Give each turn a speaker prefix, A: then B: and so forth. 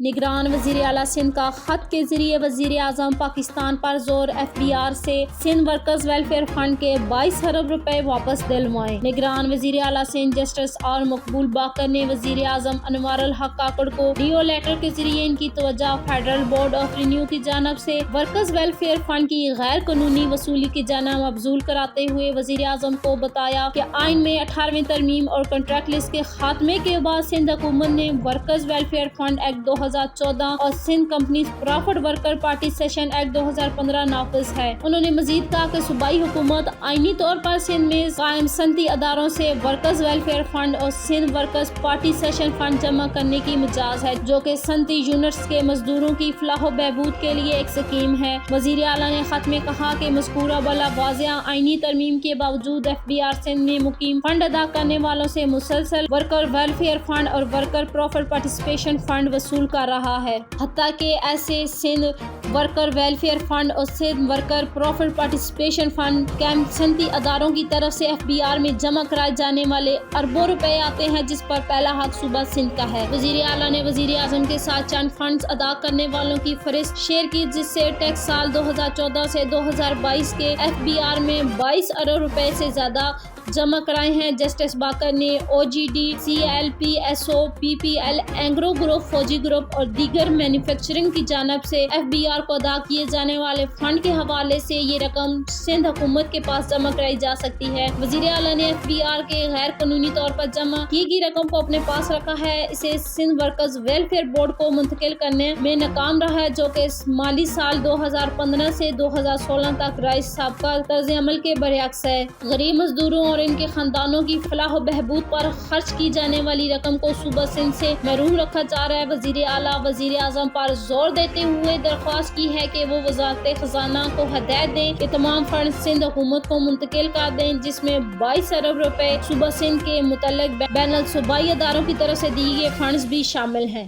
A: نگران وزیر اعلیٰ سندھ کا خط کے ذریعے وزیر اعظم پاکستان پر زور، FBR سے سندھ ورکرز ویلفیئر فنڈ کے 22 ارب روپے واپس دلوائیں۔ نگران وزیر اعلیٰ سندھ جسٹس آر مقبول باقر نے وزیر اعظم انوار الحق کاکڑ کو ڈیو لیٹر کے ذریعے ان کی توجہ فیڈرل بورڈ آف ریونیو کی جانب سے ورکرز ویلفیئر فنڈ کی غیر قانونی وصولی کی جانب مبذول کراتے ہوئے وزیر اعظم کو بتایا کہ آئین میں 18ویں ترمیم اور کنٹریکٹ لسٹ کے خاتمے کے بعد سندھ حکومت نے ورکرز ویلفیئر فنڈ ایکٹ 2014 اور Sindh companies profit worker participation act 2015 نافذ ہے۔ انہوں نے مزید کہا کہ صوبائی حکومت آئینی طور پر سندھ میں قائم صنعتی اداروں سے ورکرز ویلفیئر فنڈ اور سندھ ورکرز پارٹیسیپیشن فنڈ جمع کرنے کی مجاز ہے، جو کہ صنعتی یونٹس کے مزدوروں کی فلاح و بہبود کے لیے ایک اسکیم ہے۔ وزیر اعلیٰ نے خط میں کہا کہ مذکورہ بلا واضح آئینی ترمیم کے باوجود FBR سندھ میں مقیم فنڈ ادا کرنے والوں سے مسلسل ورکر ویلفیئر فنڈ اور ورکر پروفٹ پارٹیسپیشن فنڈ وصول کر رہا ہے، حتیٰ کہ ایسے سندھ ورکر ویلفیئر فنڈ اور Sindh worker profit participation fund camp صنعتی اداروں کی طرف سے FBR میں جمع کرائے جانے والے اربوں روپے آتے ہیں، جس پر پہلا حق صوبہ سندھ کا ہے۔ وزیر اعلیٰ نے وزیر اعظم کے ساتھ چند فنڈز ادا کرنے والوں کی فہرست شیئر کی، جس سے ٹیکس سال 2014 سے 2022 کے FBR میں 22 ارب روپے سے زیادہ جمع کرائے ہیں۔ جسٹس باقر نے OGD، CLPSO، PPL، Engro group, فوجی گروپ اور دیگر مینوفیکچرنگ کی جانب سے FBR کو ادا کیے جانے والے فنڈ کے حوالے سے یہ رقم سندھ حکومت کے پاس جمع کرائی جا سکتی ہے۔ وزیر اعلیٰ نے FBR کے غیر قانونی طور پر جمع کی گئی رقم کو اپنے پاس رکھا ہے، اسے سندھ ورکرز ویلفیئر بورڈ کو منتقل کرنے میں ناکام رہا ہے، جو کہ مالی سال 2015 سے 2016 تک رائج سابقہ طرز عمل کے برعکس ہے۔ غریب مزدوروں اور ان کے خاندانوں کی فلاح و بہبود پر خرچ کی جانے والی رقم کو صوبہ سندھ سے محروم رکھا جا رہا ہے۔ وزیر اعلیٰ وزیر اعظم پر زور دیتے ہوئے درخواست کی ہے کہ وہ وزارت خزانہ کو ہدایت دیں کہ تمام فنڈ سندھ حکومت کو منتقل کر دیں، جس میں 22 ارب روپے صوبہ سندھ کے متعلق بین الصوبائی اداروں کی طرف سے دیے گئے فنڈز بھی شامل ہیں۔